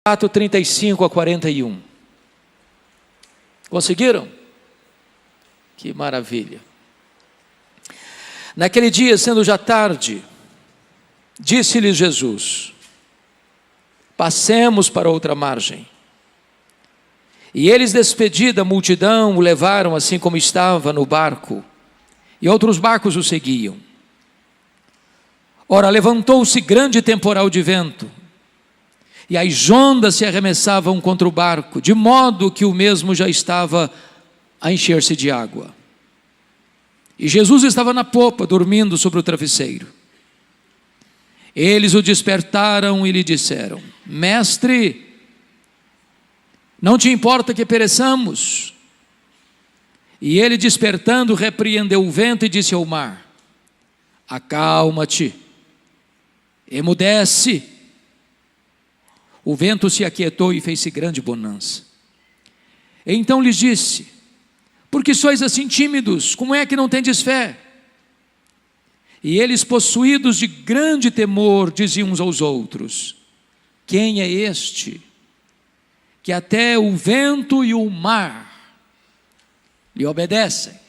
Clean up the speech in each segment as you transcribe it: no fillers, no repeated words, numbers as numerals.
4, 35 a 41. Conseguiram? Que maravilha. Naquele dia, sendo já tarde, disse-lhes Jesus: passemos para outra margem. E eles, despedida a multidão, o levaram assim como estava no barco, e outros barcos o seguiam. Ora, levantou-se grande temporal de vento, e as ondas se arremessavam contra o barco, de modo que o mesmo já estava a encher-se de água. E Jesus estava na popa, dormindo sobre o travesseiro. Eles o despertaram e lhe disseram: Mestre, não te importa que pereçamos? E ele, despertando, repreendeu o vento e disse ao mar: acalma-te, emudece. O vento se aquietou e fez-se grande bonança. Então lhes disse: por que sois assim tímidos? Como é que não tendes fé? E eles, possuídos de grande temor, diziam uns aos outros: quem é este, que até o vento e o mar lhe obedecem?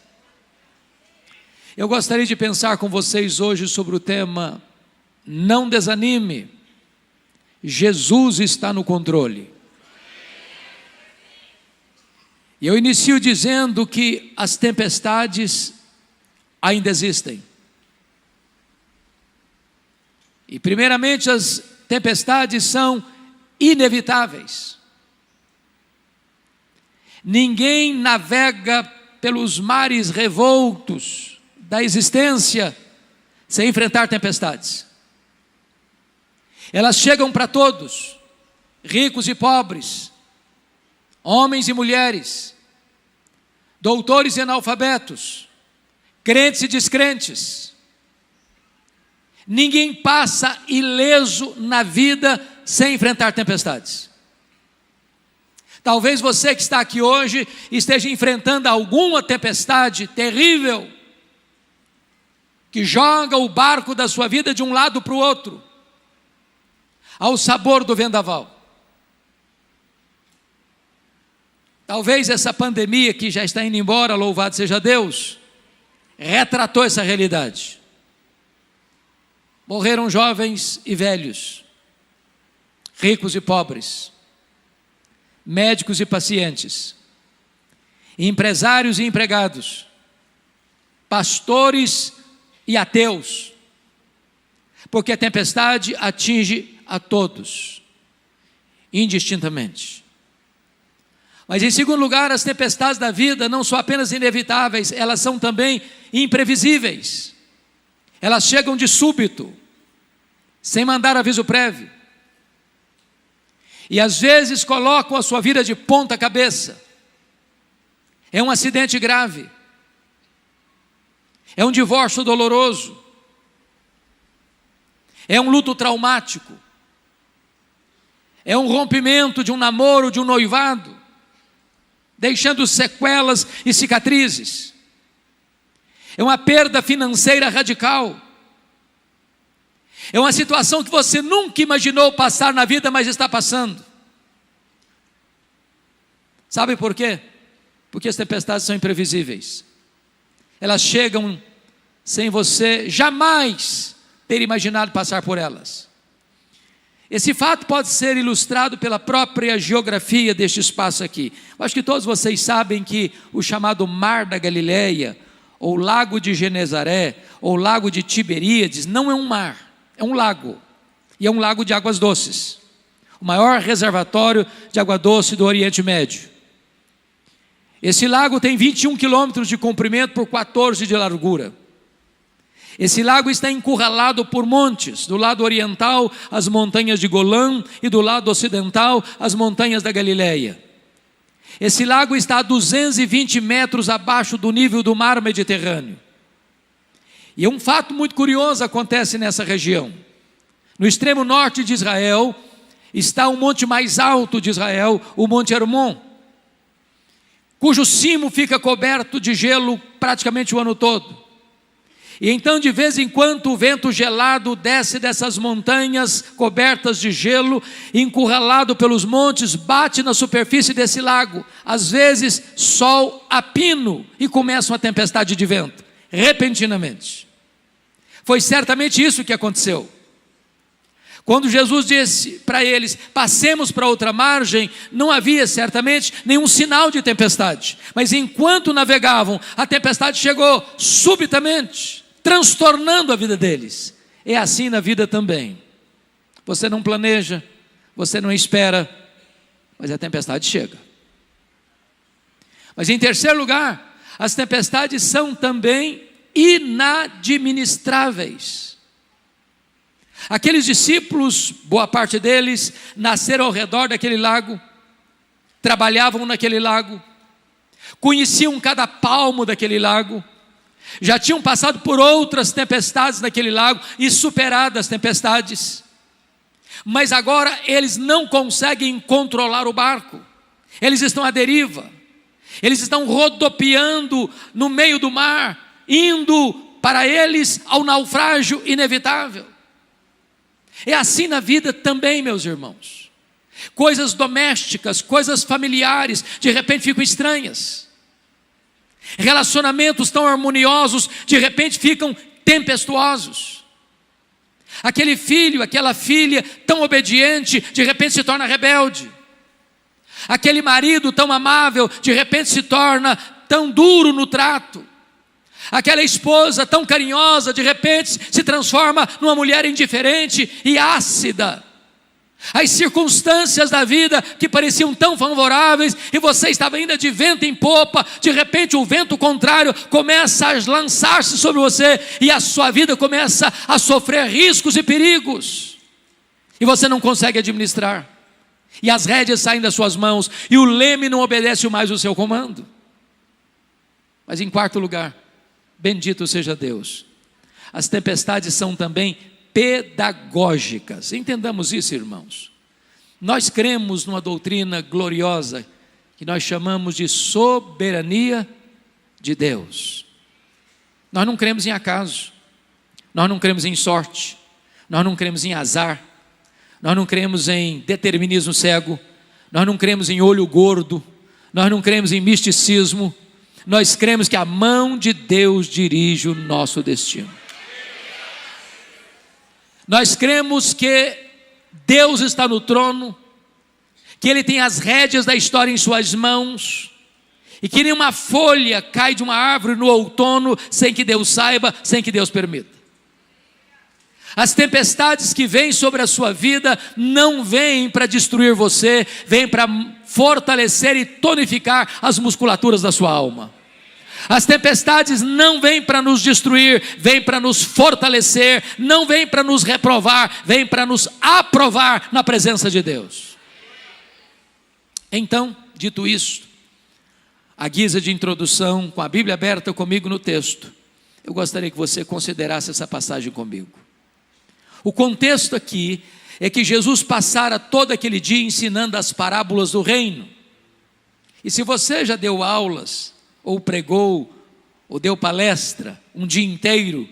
Eu gostaria de pensar com vocês hoje sobre o tema: não desanime, Jesus está no controle. E eu inicio dizendo que as tempestades ainda existem. E primeiramente, as tempestades são inevitáveis. Ninguém navega pelos mares revoltos da existência sem enfrentar tempestades. Elas chegam para todos, ricos e pobres, homens e mulheres, doutores e analfabetos, crentes e descrentes. Ninguém passa ileso na vida sem enfrentar tempestades. Talvez você que está aqui hoje esteja enfrentando alguma tempestade terrível, que joga o barco da sua vida de um lado para o outro, ao sabor do vendaval. Talvez essa pandemia que já está indo embora, louvado seja Deus, retratou essa realidade. Morreram jovens e velhos, ricos e pobres, médicos e pacientes, empresários e empregados, pastores e ateus, porque a tempestade atinge a todos, indistintamente. Mas em segundo lugar, as tempestades da vida não são apenas inevitáveis, elas são também imprevisíveis. Elas chegam de súbito, sem mandar aviso prévio. E às vezes colocam a sua vida de ponta cabeça. É um acidente grave. É um divórcio doloroso. É um luto traumático. É um rompimento de um namoro, de um noivado, deixando sequelas e cicatrizes. É uma perda financeira radical. É uma situação que você nunca imaginou passar na vida, mas está passando. Sabe por quê? Porque as tempestades são imprevisíveis. Elas chegam sem você jamais ter imaginado passar por elas. Esse fato pode ser ilustrado pela própria geografia deste espaço aqui. Eu acho que todos vocês sabem que o chamado Mar da Galileia, ou Lago de Genezaré, ou Lago de Tiberíades, não é um mar, é um lago. E é um lago de águas doces. O maior reservatório de água doce do Oriente Médio. Esse lago tem 21 quilômetros de comprimento por 14 de largura. Esse lago está encurralado por montes, do lado oriental as montanhas de Golã e do lado ocidental as montanhas da Galileia. Esse lago está a 220 metros abaixo do nível do mar Mediterrâneo. E um fato muito curioso acontece nessa região. No extremo norte de Israel está o monte mais alto de Israel, o Monte Hermon, cujo cimo fica coberto de gelo praticamente o ano todo. E então de vez em quando o vento gelado desce dessas montanhas cobertas de gelo, encurralado pelos montes, bate na superfície desse lago. Às vezes sol a pino e começa uma tempestade de vento, repentinamente. Foi certamente isso que aconteceu. Quando Jesus disse para eles, passemos para outra margem, não havia certamente nenhum sinal de tempestade. Mas enquanto navegavam, a tempestade chegou subitamente, transtornando a vida deles. É assim na vida também. Você não planeja, você não espera, mas a tempestade chega. Mas em terceiro lugar, as tempestades são também inadministráveis. Aqueles discípulos, boa parte deles, nasceram ao redor daquele lago, trabalhavam naquele lago, conheciam cada palmo daquele lago, já tinham passado por outras tempestades naquele lago e superado as tempestades, mas agora eles não conseguem controlar o barco, eles estão à deriva, eles estão rodopiando no meio do mar, indo para eles ao naufrágio inevitável. É assim na vida também, meus irmãos. Coisas domésticas, coisas familiares, de repente ficam estranhas. Relacionamentos tão harmoniosos, de repente ficam tempestuosos. Aquele filho, aquela filha tão obediente, de repente se torna rebelde. Aquele marido tão amável, de repente se torna tão duro no trato. Aquela esposa tão carinhosa, de repente se transforma numa mulher indiferente e ácida. As circunstâncias da vida que pareciam tão favoráveis e você estava ainda de vento em popa, de repente o vento contrário começa a lançar-se sobre você e a sua vida começa a sofrer riscos e perigos. E você não consegue administrar. E as rédeas saem das suas mãos e o leme não obedece mais o seu comando. Mas em quarto lugar, bendito seja Deus, as tempestades são também pedagógicas. Entendamos isso, irmãos. Nós cremos numa doutrina gloriosa que nós chamamos de soberania de Deus. Nós não cremos em acaso, nós não cremos em sorte, nós não cremos em azar, nós não cremos em determinismo cego, nós não cremos em olho gordo, nós não cremos em misticismo. Nós cremos que a mão de Deus dirige o nosso destino. Nós cremos que Deus está no trono, que Ele tem as rédeas da história em suas mãos, e que nenhuma folha cai de uma árvore no outono sem que Deus saiba, sem que Deus permita. As tempestades que vêm sobre a sua vida não vêm para destruir você, vêm para fortalecer e tonificar as musculaturas da sua alma. As tempestades não vêm para nos destruir, vêm para nos fortalecer, não vêm para nos reprovar, vêm para nos aprovar na presença de Deus. Então, dito isto, à guisa de introdução, com a Bíblia aberta comigo no texto, eu gostaria que você considerasse essa passagem comigo. O contexto aqui é que Jesus passara todo aquele dia ensinando as parábolas do reino. E se você já deu aulas, ou pregou, ou deu palestra um dia inteiro,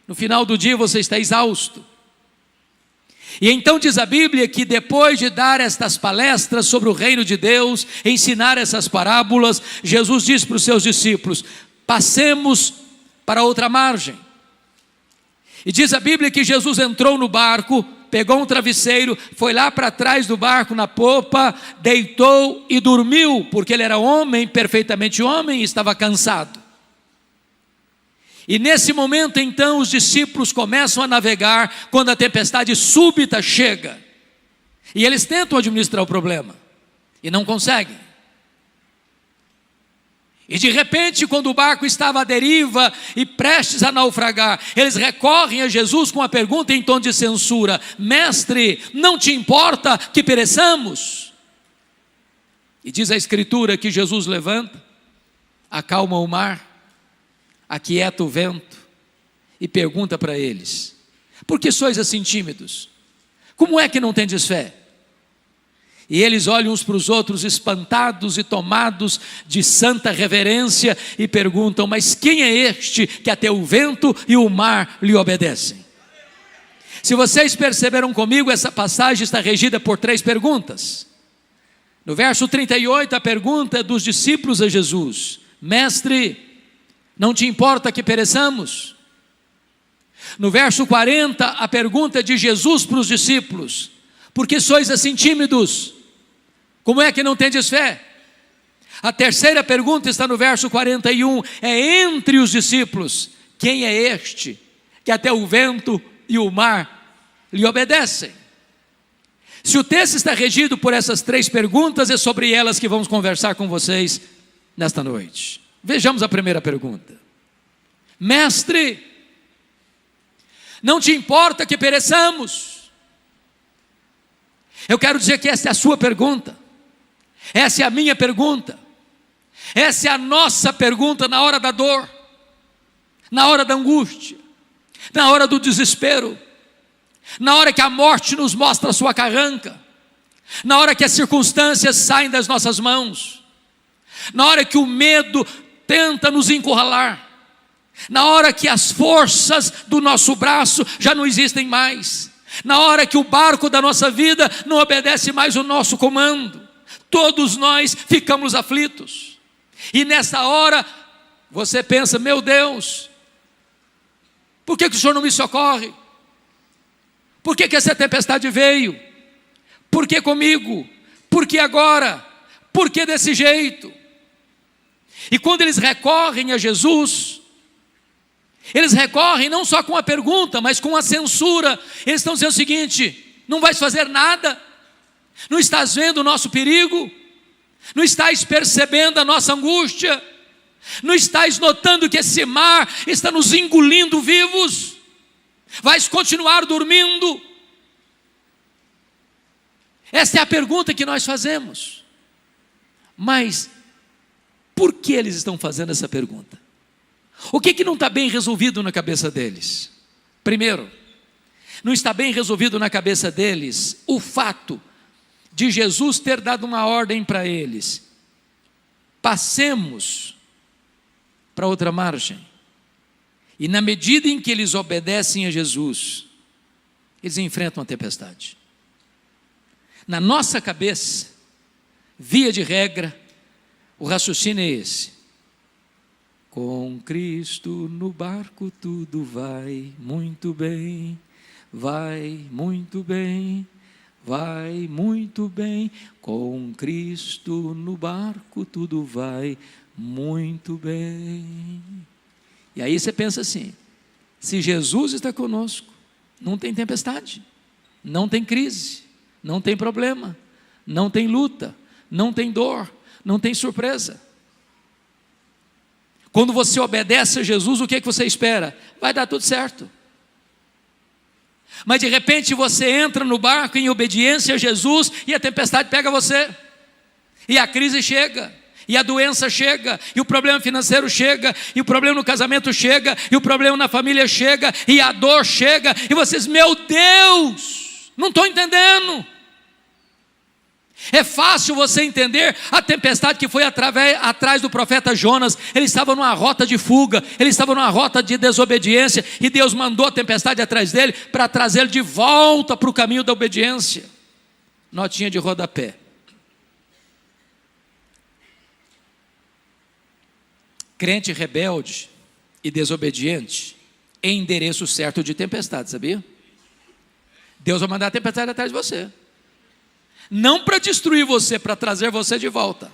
no final do dia você está exausto. E então diz a Bíblia que depois de dar estas palestras sobre o reino de Deus, ensinar essas parábolas, Jesus disse para os seus discípulos: passemos para outra margem. E diz a Bíblia que Jesus entrou no barco, pegou um travesseiro, foi lá para trás do barco na popa, deitou e dormiu, porque ele era homem, perfeitamente homem, e estava cansado. E nesse momento então os discípulos começam a navegar, quando a tempestade súbita chega, e eles tentam administrar o problema, e não conseguem. E de repente, quando o barco estava à deriva e prestes a naufragar, eles recorrem a Jesus com a pergunta em tom de censura: mestre, não te importa que pereçamos? E diz a Escritura que Jesus levanta, acalma o mar, aquieta o vento e pergunta para eles: por que sois assim tímidos? Como é que não tendes fé? E eles olham uns para os outros espantados e tomados de santa reverência e perguntam: mas quem é este que até o vento e o mar lhe obedecem? Se vocês perceberam comigo, essa passagem está regida por 3 perguntas. No verso 38, a pergunta dos discípulos a Jesus: mestre, não te importa que pereçamos? No verso 40, a pergunta de Jesus para os discípulos: por que sois assim tímidos? Como é que não tendes fé? A terceira pergunta está no verso 41, é entre os discípulos: quem é este que até o vento e o mar lhe obedecem? Se o texto está regido por essas 3 perguntas, é sobre elas que vamos conversar com vocês nesta noite. Vejamos a primeira pergunta: mestre, não te importa que pereçamos? Eu quero dizer que essa é a sua pergunta, essa é a minha pergunta, essa é a nossa pergunta na hora da dor, na hora da angústia, na hora do desespero, na hora que a morte nos mostra a sua carranca, na hora que as circunstâncias saem das nossas mãos, na hora que o medo tenta nos encurralar, na hora que as forças do nosso braço já não existem mais, na hora que o barco da nossa vida não obedece mais o nosso comando, todos nós ficamos aflitos. E nessa hora você pensa: meu Deus, por que o Senhor não me socorre? Por que essa tempestade veio? Por que comigo? Por que agora? Por que desse jeito? E quando eles recorrem a Jesus, eles recorrem não só com a pergunta, mas com a censura. Eles estão dizendo o seguinte: não vais fazer nada? Não estás vendo o nosso perigo? Não estás percebendo a nossa angústia? Não estás notando que esse mar está nos engolindo vivos? Vais continuar dormindo? Essa é a pergunta que nós fazemos. Mas por que eles estão fazendo essa pergunta? O que não está bem resolvido na cabeça deles? Primeiro, não está bem resolvido na cabeça deles o fato de Jesus ter dado uma ordem para eles: passemos para outra margem. E na medida em que eles obedecem a Jesus, eles enfrentam a tempestade. Na nossa cabeça, via de regra, o raciocínio é esse: com Cristo no barco tudo vai muito bem, vai muito bem, vai muito bem. Com Cristo no barco tudo vai muito bem. E aí você pensa assim: se Jesus está conosco, não tem tempestade, não tem crise, não tem problema, não tem luta, não tem dor, não tem surpresa. Quando você obedece a Jesus, o que você espera? Vai dar tudo certo. Mas de repente você entra no barco em obediência a Jesus e a tempestade pega você, e a crise chega, e a doença chega, e o problema financeiro chega, e o problema no casamento chega, e o problema na família chega, e a dor chega, e vocês: meu Deus, não estou entendendo. É fácil você entender a tempestade que foi atrás do profeta Jonas. Ele estava numa rota de fuga, ele estava numa rota de desobediência, e Deus mandou a tempestade atrás dele para trazê-lo de volta para o caminho da obediência. Notinha de rodapé: crente rebelde e desobediente é endereço certo de tempestade, sabia? Deus vai mandar a tempestade atrás de você, não para destruir você, para trazer você de volta.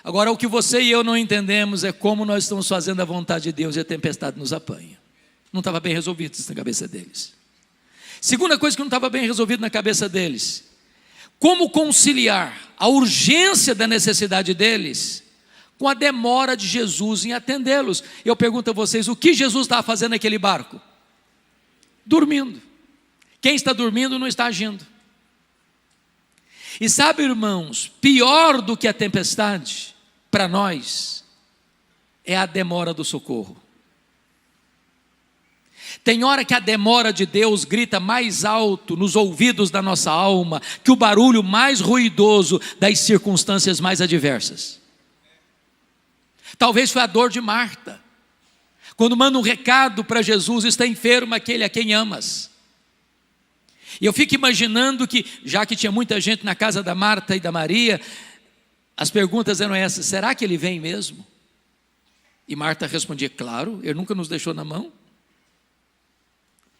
Agora, o que você e eu não entendemos é como nós estamos fazendo a vontade de Deus e a tempestade nos apanha. Não estava bem resolvido isso na cabeça deles. Segunda coisa que não estava bem resolvido na cabeça deles: como conciliar a urgência da necessidade deles com a demora de Jesus em atendê-los. Eu pergunto a vocês: o que Jesus estava fazendo naquele barco? Dormindo. Quem está dormindo não está agindo. E sabe, irmãos, pior do que a tempestade, para nós, é a demora do socorro. Tem hora que a demora de Deus grita mais alto nos ouvidos da nossa alma que o barulho mais ruidoso das circunstâncias mais adversas. Talvez foi a dor de Marta, quando manda um recado para Jesus: está enfermo aquele a quem amas. E eu fico imaginando que, já que tinha muita gente na casa da Marta e da Maria, as perguntas eram essas: será que ele vem mesmo? E Marta respondia: claro, ele nunca nos deixou na mão.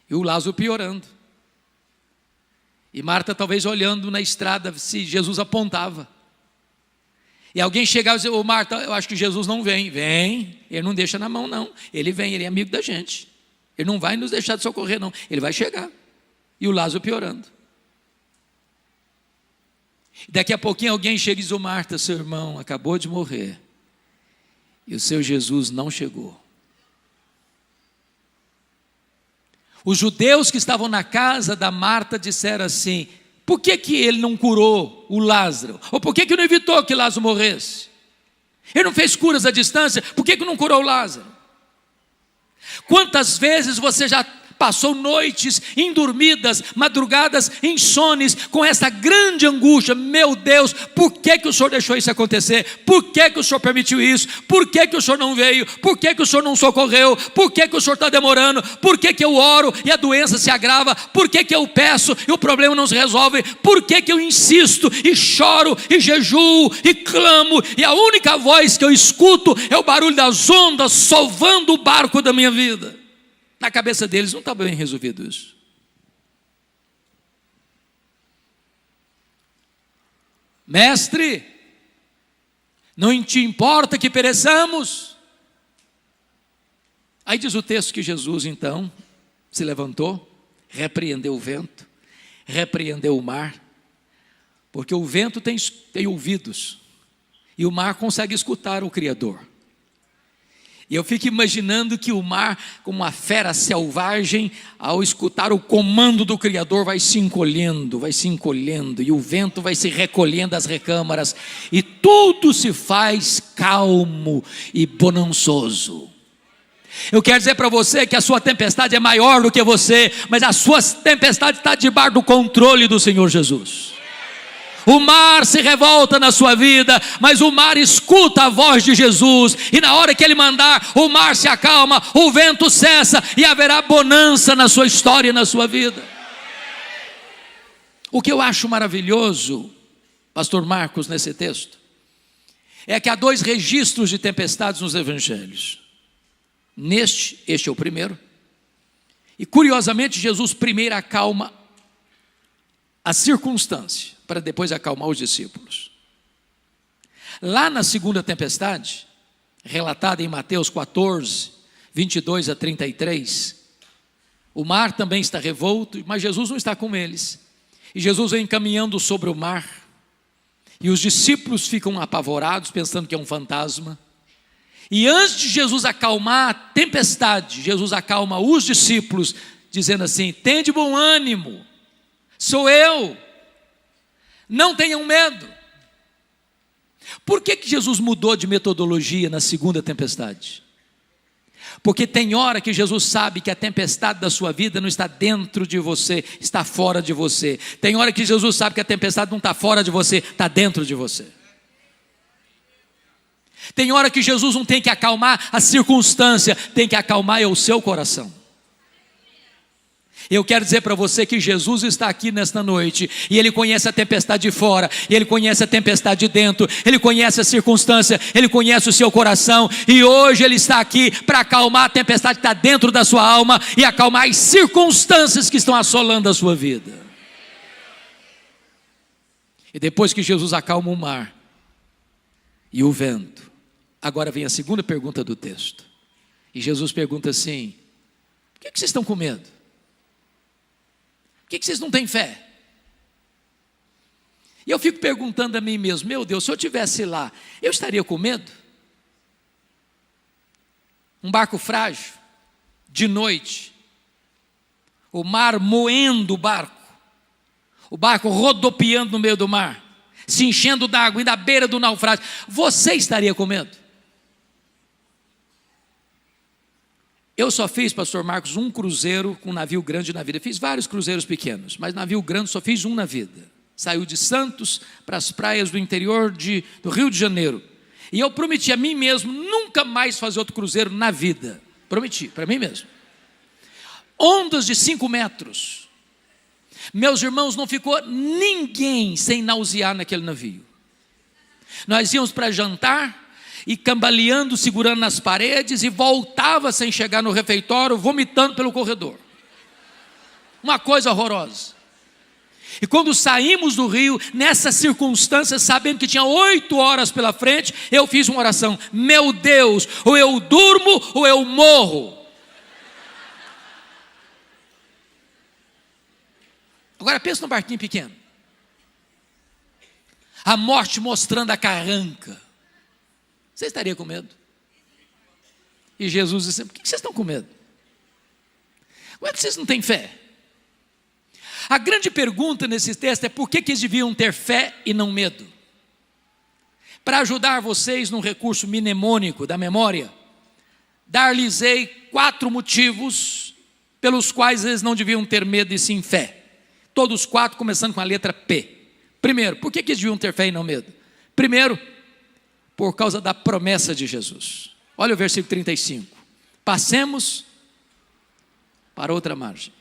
E o Lázaro piorando. E Marta talvez olhando na estrada se Jesus apontava. E alguém chegava e dizia: ô Marta, eu acho que Jesus não vem. Vem, ele não deixa na mão não. Ele vem, ele é amigo da gente. Ele não vai nos deixar de socorrer não. Ele vai chegar. E o Lázaro piorando. Daqui a pouquinho alguém chega e diz: ô Marta, seu irmão acabou de morrer. E o seu Jesus não chegou. Os judeus que estavam na casa da Marta disseram assim: por que ele não curou o Lázaro? Ou por que não evitou que Lázaro morresse? Ele não fez curas à distância, por que não curou o Lázaro? Quantas vezes você já passou noites indormidas, madrugadas insones, com essa grande angústia: meu Deus, por que o Senhor deixou isso acontecer? Por que o Senhor permitiu isso? Por que o Senhor não veio? Por que o Senhor não socorreu? Por que o Senhor está demorando? Por que eu oro e a doença se agrava? Por que eu peço e o problema não se resolve? Por que eu insisto e choro e jejuo e clamo e a única voz que eu escuto é o barulho das ondas sovando o barco da minha vida? Na cabeça deles não está bem resolvido isso. Mestre, não te importa que pereçamos? Aí diz o texto que Jesus então se levantou, repreendeu o vento, repreendeu o mar, porque o vento tem ouvidos e o mar consegue escutar o Criador. E eu fico imaginando que o mar, como uma fera selvagem, ao escutar o comando do Criador, vai se encolhendo, e o vento vai se recolhendo às recâmaras, e tudo se faz calmo e bonançoso. Eu quero dizer para você que a sua tempestade é maior do que você, mas a sua tempestade está debaixo do controle do Senhor Jesus. O mar se revolta na sua vida, mas o mar escuta a voz de Jesus, e na hora que Ele mandar, o mar se acalma, o vento cessa, e haverá bonança na sua história e na sua vida. O que eu acho maravilhoso, pastor Marcos, nesse texto, é que há dois registros de tempestades nos evangelhos. Este é o primeiro, e curiosamente Jesus primeiro acalma a circunstância, para depois acalmar os discípulos. Lá na segunda tempestade, relatada em Mateus 14, 22 a 33, o mar também está revolto, mas Jesus não está com eles. E Jesus vem caminhando sobre o mar, e os discípulos ficam apavorados, pensando que é um fantasma. E antes de Jesus acalmar a tempestade, Jesus acalma os discípulos, dizendo assim: tende bom ânimo, sou eu, não tenham medo. Por que Jesus mudou de metodologia na segunda tempestade? Porque tem hora que Jesus sabe que a tempestade da sua vida não está dentro de você, está fora de você. Tem hora que Jesus sabe que a tempestade não está fora de você, está dentro de você. Tem hora que Jesus não tem que acalmar a circunstância, tem que acalmar o seu coração. Eu quero dizer para você que Jesus está aqui nesta noite, e Ele conhece a tempestade de fora, e Ele conhece a tempestade de dentro, Ele conhece a circunstância, Ele conhece o seu coração, e hoje Ele está aqui para acalmar a tempestade que está dentro da sua alma, e acalmar as circunstâncias que estão assolando a sua vida. E depois que Jesus acalma o mar e o vento, agora vem a segunda pergunta do texto, e Jesus pergunta assim: por que vocês estão com medo? Por que vocês não têm fé? E eu fico perguntando a mim mesmo: meu Deus, se eu estivesse lá, eu estaria com medo? Um barco frágil, de noite, o mar moendo o barco rodopiando no meio do mar, se enchendo d'água e na beira do naufrágio, você estaria com medo? Eu só fiz, pastor Marcos, um cruzeiro com um navio grande na vida. Fiz vários cruzeiros pequenos, mas navio grande só fiz um na vida. Saiu de Santos para as praias do interior do Rio de Janeiro. E eu prometi a mim mesmo nunca mais fazer outro cruzeiro na vida. Prometi, para mim mesmo. Ondas de 5 metros. Meus irmãos, não ficou ninguém sem nausear naquele navio. Nós íamos para jantar e cambaleando, segurando nas paredes, e voltava sem chegar no refeitório, vomitando pelo corredor. Uma coisa horrorosa. E quando saímos do rio, nessa circunstância, sabendo que tinha 8 horas pela frente, eu fiz uma oração: meu Deus, ou eu durmo ou eu morro. Agora pensa num barquinho pequeno, a morte mostrando a carranca. Você estaria com medo? E Jesus disse: por que vocês estão com medo? Como é que vocês não têm fé? A grande pergunta nesse texto é: por que eles deviam ter fé e não medo? Para ajudar vocês num recurso mnemônico da memória, dar-lhes-ei 4 motivos pelos quais eles não deviam ter medo e sim fé. Todos 4 começando com a letra P. Primeiro, por que eles deviam ter fé e não medo? Primeiro, por causa da promessa de Jesus. Olha o versículo 35. Passemos para outra margem.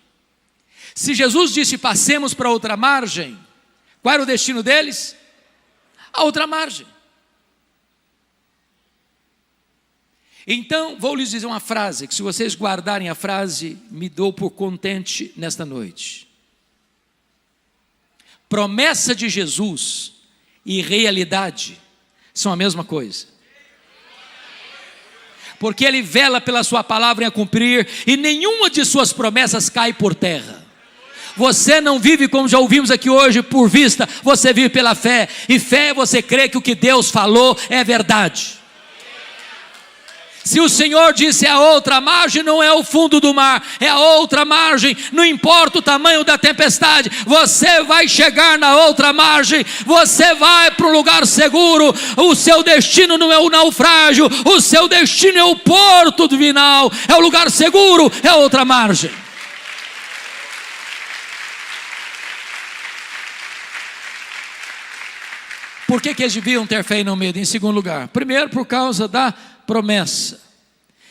Se Jesus disse passemos para outra margem, qual era o destino deles? A outra margem. Então, vou lhes dizer uma frase, que se vocês guardarem a frase, me dou por contente nesta noite. Promessa de Jesus e realidade são a mesma coisa. Porque Ele vela pela sua palavra em a cumprir, e nenhuma de suas promessas cai por terra. Você não vive, como já ouvimos aqui hoje, por vista, você vive pela fé. E fé é você crer que o que Deus falou é verdade. Se o Senhor disse a outra margem, não é o fundo do mar, é a outra margem. Não importa o tamanho da tempestade, você vai chegar na outra margem. Você vai para um lugar seguro. O seu destino não é o naufrágio, o seu destino é o porto final, é o lugar seguro, é a outra margem. Por que eles deviam ter fé e não medo? Em segundo lugar, primeiro, por causa da promessa.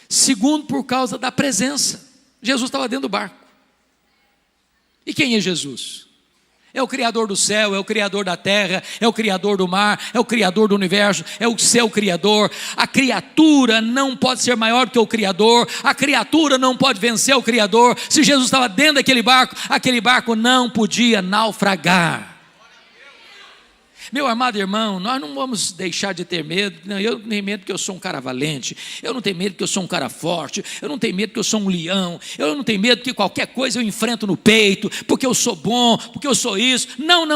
Segundo, por causa da presença. Jesus estava dentro do barco. E quem é Jesus? É o Criador do céu, é o Criador da terra, é o Criador do mar, é o Criador do universo, é o seu Criador. A criatura não pode ser maior que o Criador, a criatura não pode vencer o Criador. Se Jesus estava dentro daquele barco não podia naufragar. Meu amado irmão, nós não vamos deixar de ter medo. Não, eu não tenho medo porque eu sou um cara valente, eu não tenho medo porque eu sou um cara forte, eu não tenho medo porque eu sou um leão, eu não tenho medo porque qualquer coisa eu enfrento no peito, porque eu sou bom, porque eu sou isso. Não,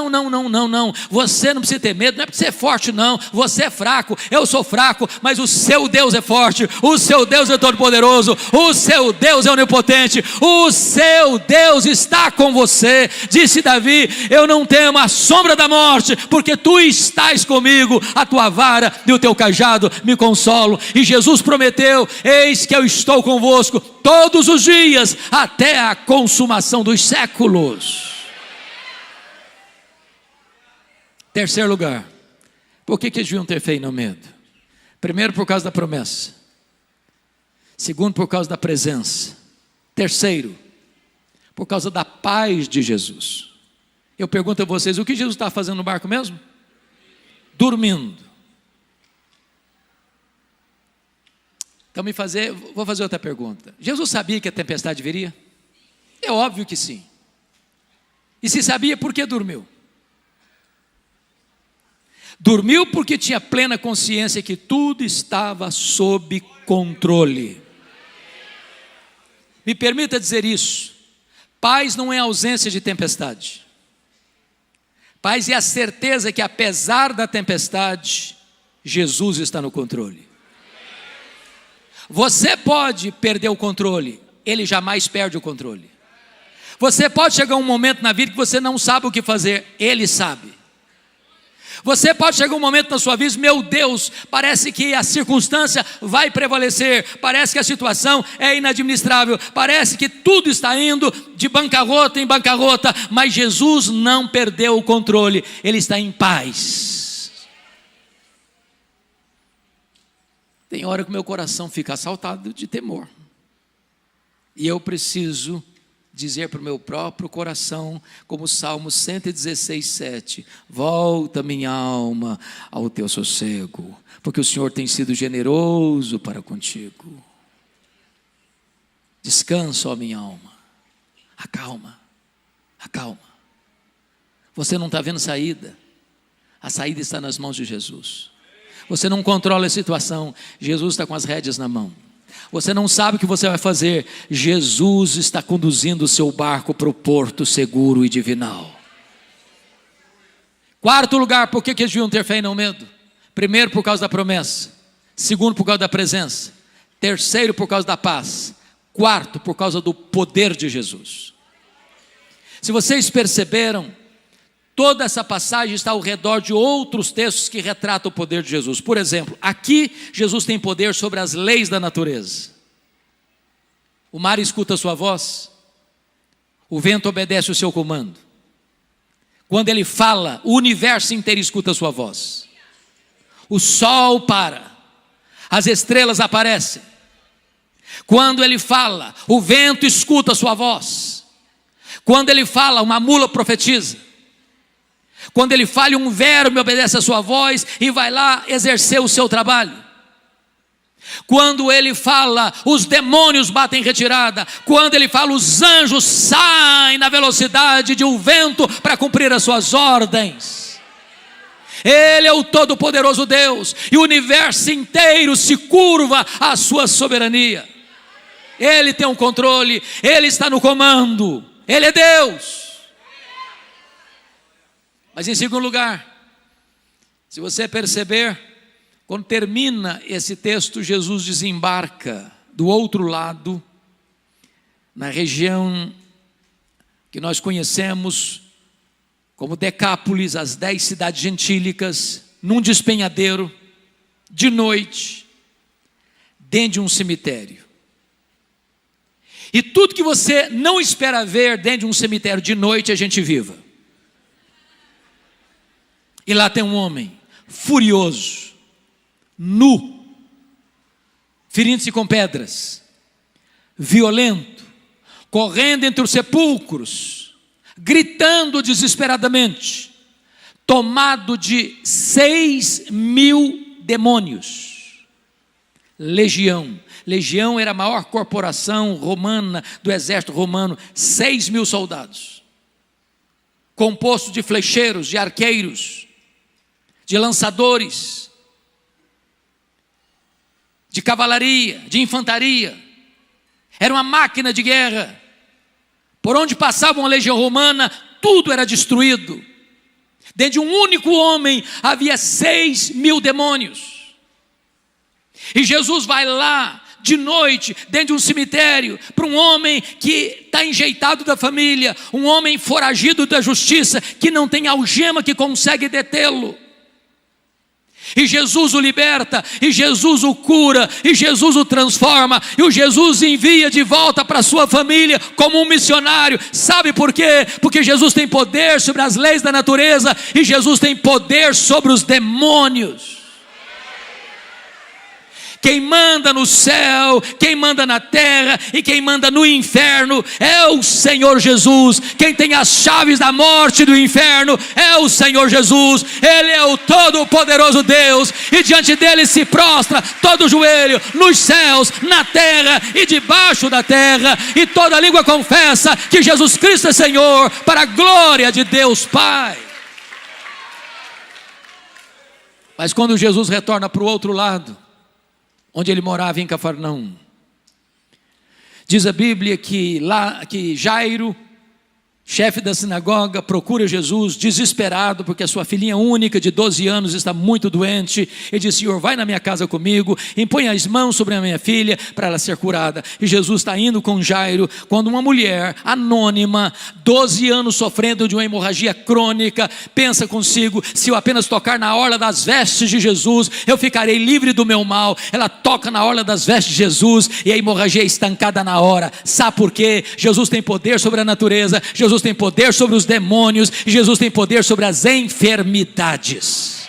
você não precisa ter medo, não é porque você é forte não, você é fraco, eu sou fraco, mas o seu Deus é forte, o seu Deus é todo poderoso, o seu Deus é onipotente, o seu Deus está com você. Disse Davi: eu não temo a sombra da morte, porque tu estás comigo, a tua vara e o teu cajado me consolam. E Jesus prometeu: eis que eu estou convosco todos os dias, até a consumação dos séculos. Terceiro lugar, por que eles deviam ter fé e não medo? Primeiro, por causa da promessa. Segundo, por causa da presença. Terceiro, por causa da paz de Jesus. Eu pergunto a vocês: o que Jesus estava fazendo no barco mesmo? Dormindo. Então vou fazer outra pergunta. Jesus sabia que a tempestade viria? É óbvio que sim. E se sabia, por que dormiu? Dormiu porque tinha plena consciência que tudo estava sob controle. Me permita dizer isso: paz não é ausência de tempestade. Paz é a certeza que, apesar da tempestade, Jesus está no controle. Você pode perder o controle, Ele jamais perde o controle. Você pode chegar a um momento na vida que você não sabe o que fazer, Ele sabe. Você pode chegar um momento na sua vida, meu Deus, parece que a circunstância vai prevalecer, parece que a situação é inadministrável, parece que tudo está indo de bancarrota em bancarrota, mas Jesus não perdeu o controle, Ele está em paz. Tem hora que o meu coração fica assaltado de temor, e eu preciso dizer para o meu próprio coração, como o Salmo 116, 7, volta minha alma ao teu sossego, porque o Senhor tem sido generoso para contigo. Descansa, ó minha alma, acalma, acalma. Você não está vendo saída, a saída está nas mãos de Jesus. Você não controla a situação, Jesus está com as rédeas na mão. Você não sabe o que você vai fazer, Jesus está conduzindo o seu barco para o porto seguro e divinal. Quarto lugar, por que eles deviam ter fé e não medo? Primeiro, por causa da promessa. Segundo, por causa da presença. Terceiro, por causa da paz. Quarto, por causa do poder de Jesus. Se vocês perceberam, toda essa passagem está ao redor de outros textos que retratam o poder de Jesus. Por exemplo, aqui Jesus tem poder sobre as leis da natureza. O mar escuta a sua voz, o vento obedece o seu comando. Quando ele fala, o universo inteiro escuta a sua voz. O sol para, as estrelas aparecem. Quando ele fala, o vento escuta a sua voz. Quando ele fala, uma mula profetiza. Quando ele fala, um verme obedece a sua voz e vai lá exercer o seu trabalho. Quando ele fala, os demônios batem em retirada. Quando ele fala, os anjos saem na velocidade de um vento para cumprir as suas ordens. Ele é o todo-poderoso Deus, e o universo inteiro se curva à sua soberania. Ele tem o controle, Ele está no comando, Ele é Deus. Mas em segundo lugar, se você perceber, quando termina esse texto, Jesus desembarca do outro lado, na região que nós conhecemos como Decápolis, as 10 cidades gentílicas, num despenhadeiro, de noite, dentro de um cemitério. E tudo que você não espera ver dentro de um cemitério de noite, a gente viva. E lá tem um homem furioso, nu, ferindo-se com pedras, violento, correndo entre os sepulcros, gritando desesperadamente, tomado de 6.000 demônios. Legião era a maior corporação romana do exército romano, 6.000 soldados, composto de flecheiros, de arqueiros, de lançadores, de cavalaria, de infantaria. Era uma máquina de guerra. Por onde passava uma legião romana, tudo era destruído. Dentro de um único homem havia 6.000 demônios. E Jesus vai lá de noite, dentro de um cemitério, para um homem que está enjeitado da família, um homem foragido da justiça, que não tem algema que consegue detê-lo. E Jesus o liberta, e Jesus o cura, e Jesus o transforma, e o Jesus envia de volta para a sua família como um missionário. Sabe por quê? Porque Jesus tem poder sobre as leis da natureza, e Jesus tem poder sobre os demônios. Quem manda no céu, quem manda na terra e quem manda no inferno é o Senhor Jesus. Quem tem as chaves da morte e do inferno é o Senhor Jesus. Ele é o todo-poderoso Deus, e diante dele se prostra todo joelho, nos céus, na terra e debaixo da terra, e toda língua confessa que Jesus Cristo é Senhor, para a glória de Deus Pai. Mas quando Jesus retorna para o outro lado, onde ele morava em Cafarnaum, diz a Bíblia que Jairo chefe da sinagoga, procura Jesus desesperado, porque a sua filhinha única de 12 anos está muito doente. Ele diz: Senhor, vai na minha casa comigo, impõe as mãos sobre a minha filha para ela ser curada. E Jesus está indo com Jairo, quando uma mulher anônima, 12 anos sofrendo de uma hemorragia crônica, pensa consigo: se eu apenas tocar na orla das vestes de Jesus, eu ficarei livre do meu mal. Ela toca na orla das vestes de Jesus e a hemorragia é estancada na hora. Sabe por quê? Jesus tem poder sobre a natureza, Jesus tem poder sobre os demônios, Jesus tem poder sobre as enfermidades.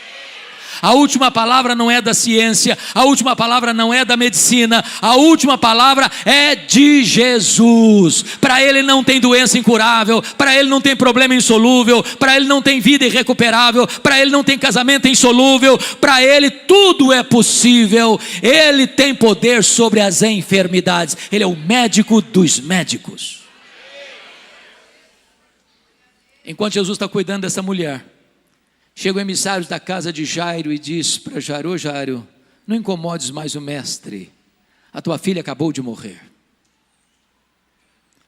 A última palavra não é da ciência, a última palavra não é da medicina, a última palavra é de Jesus. Para Ele não tem doença incurável, para Ele não tem problema insolúvel, para Ele não tem vida irrecuperável, para Ele não tem casamento insolúvel, para Ele tudo é possível. Ele tem poder sobre as enfermidades, Ele é o médico dos médicos. Enquanto Jesus está cuidando dessa mulher, chega o emissário da casa de Jairo e diz para Jairo: ô Jairo, não incomodes mais o mestre, a tua filha acabou de morrer.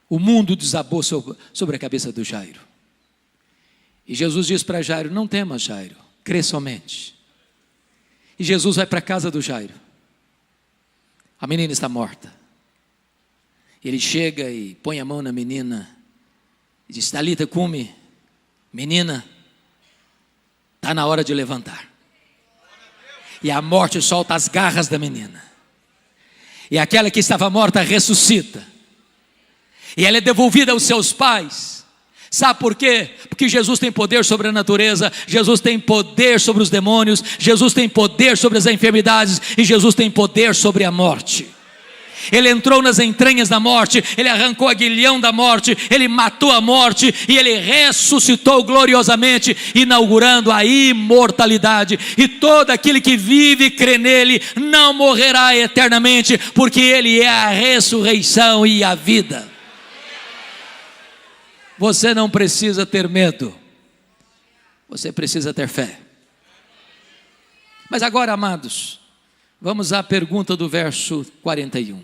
O mundo desabou sobre a cabeça do Jairo. E Jesus diz para Jairo: não temas, Jairo, crê somente. E Jesus vai para a casa do Jairo. A menina está morta. Ele chega e põe a mão na menina e diz: Talita cumi, menina, está na hora de levantar. E a morte solta as garras da menina, e aquela que estava morta ressuscita, e ela é devolvida aos seus pais. Sabe por quê? Porque Jesus tem poder sobre a natureza, Jesus tem poder sobre os demônios, Jesus tem poder sobre as enfermidades, e Jesus tem poder sobre a morte. Ele entrou nas entranhas da morte, Ele arrancou o aguilhão da morte, Ele matou a morte e Ele ressuscitou gloriosamente, inaugurando a imortalidade. E todo aquele que vive e crê nele não morrerá eternamente, porque Ele é a ressurreição e a vida. Você não precisa ter medo, você precisa ter fé. Mas agora, amados, vamos à pergunta do verso 41.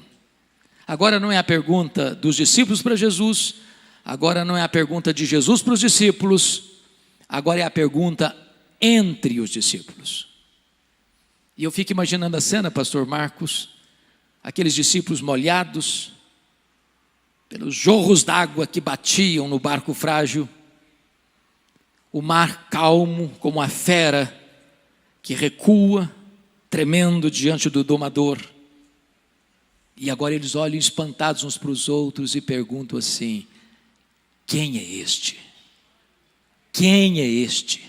Agora não é a pergunta dos discípulos para Jesus, agora não é a pergunta de Jesus para os discípulos, agora é a pergunta entre os discípulos. E eu fico imaginando a cena, pastor Marcos, aqueles discípulos molhados pelos jorros d'água que batiam no barco frágil, o mar calmo como a fera que recua, tremendo diante do domador. E agora eles olham espantados uns para os outros e perguntam assim: quem é este? Quem é este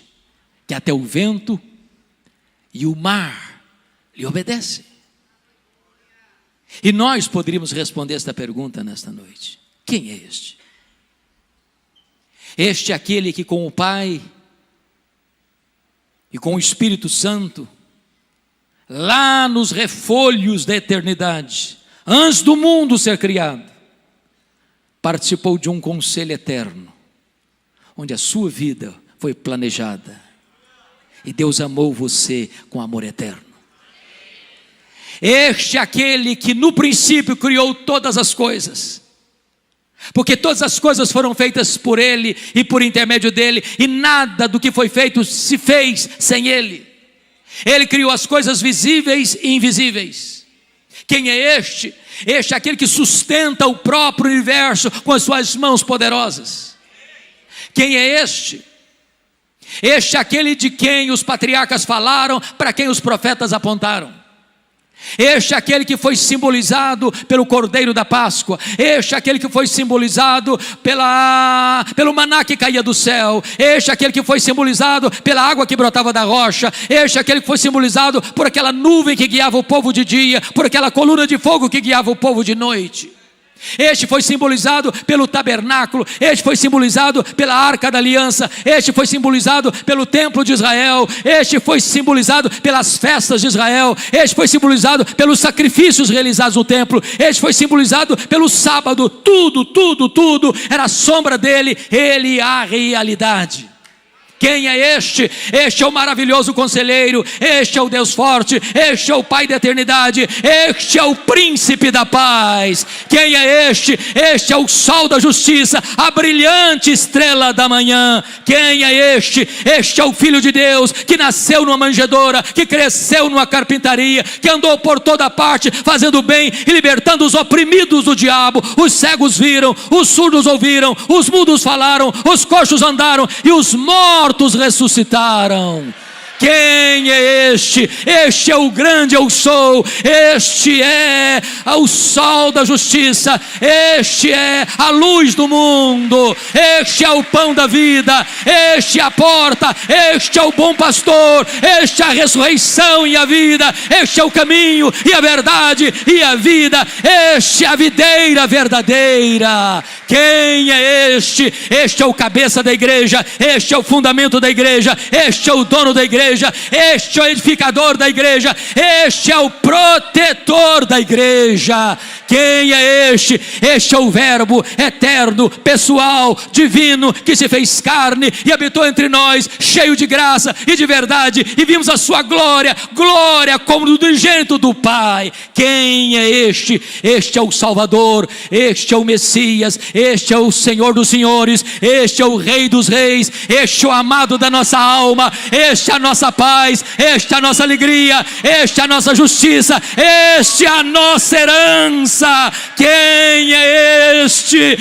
que até o vento e o mar lhe obedecem? E nós poderíamos responder esta pergunta nesta noite: quem é este? Este é aquele que com o Pai e com o Espírito Santo, lá nos refolhos da eternidade, antes do mundo ser criado, participou de um conselho eterno, onde a sua vida foi planejada, e Deus amou você com amor eterno. Este é aquele que no princípio criou todas as coisas, porque todas as coisas foram feitas por Ele e por intermédio dEle, e nada do que foi feito se fez sem Ele. Ele criou as coisas visíveis e invisíveis. Quem é este? Este é aquele que sustenta o próprio universo com as suas mãos poderosas. Quem é este? Este é aquele de quem os patriarcas falaram, para quem os profetas apontaram. Este é aquele que foi simbolizado pelo Cordeiro da Páscoa. Este é aquele que foi simbolizado pelo maná que caía do céu. Este é aquele que foi simbolizado pela água que brotava da rocha. Este é aquele que foi simbolizado por aquela nuvem que guiava o povo de dia, por aquela coluna de fogo que guiava o povo de noite. Este foi simbolizado pelo tabernáculo, este foi simbolizado pela arca da aliança, este foi simbolizado pelo templo de Israel, este foi simbolizado pelas festas de Israel, este foi simbolizado pelos sacrifícios realizados no templo, este foi simbolizado pelo sábado. Tudo era a sombra dele, ele é a realidade. Quem é este? Este é o maravilhoso conselheiro, este é o Deus forte, este é o Pai da eternidade, este é o príncipe da paz. Quem é este? Este é o sol da justiça, a brilhante estrela da manhã. Quem é este? Este é o Filho de Deus, que nasceu numa manjedoura, que cresceu numa carpintaria, que andou por toda parte, fazendo bem e libertando os oprimidos do diabo. Os cegos viram, os surdos ouviram, os mudos falaram, os coxos andaram e os mortos ressuscitaram. Quem é este? Este é o grande eu sou, este é o sol da justiça, este é a luz do mundo, este é o pão da vida, este é a porta, este é o bom pastor, este é a ressurreição e a vida, este é o caminho e a verdade e a vida, este é a videira verdadeira. Quem é este? Este é o cabeça da igreja, este é o fundamento da igreja, este é o dono da igreja, este é o edificador da igreja, este é o protetor da igreja. Quem é este? Este é o verbo eterno, pessoal, divino, que se fez carne e habitou entre nós, cheio de graça e de verdade, e vimos a sua glória, glória como do unigênito do Pai. Quem é este? Este é o Salvador, este é o Messias, este é o Senhor dos senhores, este é o Rei dos reis, este é o amado da nossa alma, este é a nossa paz, este é a nossa alegria, este é a nossa justiça, este é a nossa herança. Quem é este?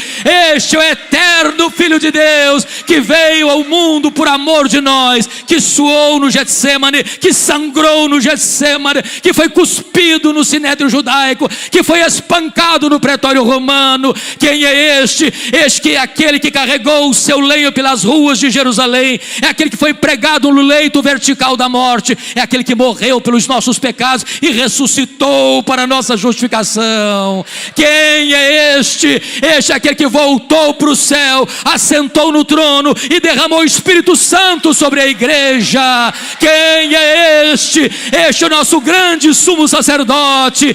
Este é o eterno Filho de Deus, que veio ao mundo por amor de nós, que suou no Getsemane, que sangrou no Getsemane, que foi cuspido no sinédrio judaico, que foi espancado no pretório romano. Quem é este? Este que é aquele que carregou o seu lenho pelas ruas de Jerusalém, é aquele que foi pregado no leito vertical da morte, é aquele que morreu pelos nossos pecados e ressuscitou para a nossa justificação. Quem é este? Este é aquele que voltou para o céu, assentou no trono e derramou o Espírito Santo sobre a igreja. Quem é este? Este é o nosso grande sumo sacerdote,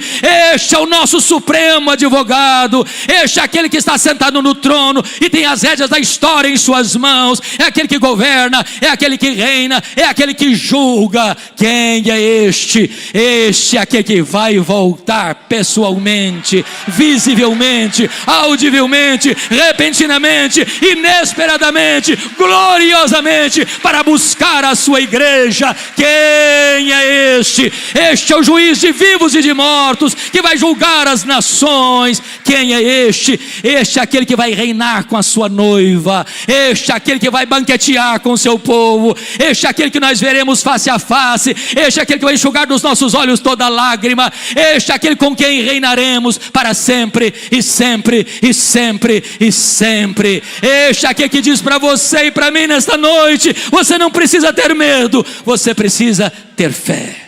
este é o nosso supremo advogado, este é aquele que está sentado no trono e tem as rédeas da história em suas mãos, é aquele que governa, é aquele que reina, é aquele que julga. Quem é este? Este é aquele que vai voltar pessoalmente, visivelmente, audivelmente, repentinamente, inesperadamente, gloriosamente, para buscar a sua igreja. Quem é este? Este é o juiz de vivos e de mortos, que vai julgar as nações. Quem é este? Este é aquele que vai reinar com a sua noiva, este é aquele que vai banquetear com o seu povo, este é aquele que nós veremos face a face, este é aquele que vai enxugar dos nossos olhos toda lágrima, este é aquele com quem reinaremos para sempre e sempre e sempre e sempre. Este é aquele que diz para você e para mim nesta noite: você não precisa ter medo, você precisa ter fé.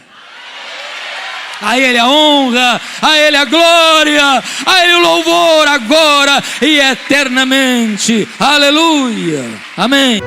A Ele a honra, a Ele a glória, a Ele o louvor agora e eternamente. Aleluia. Amém.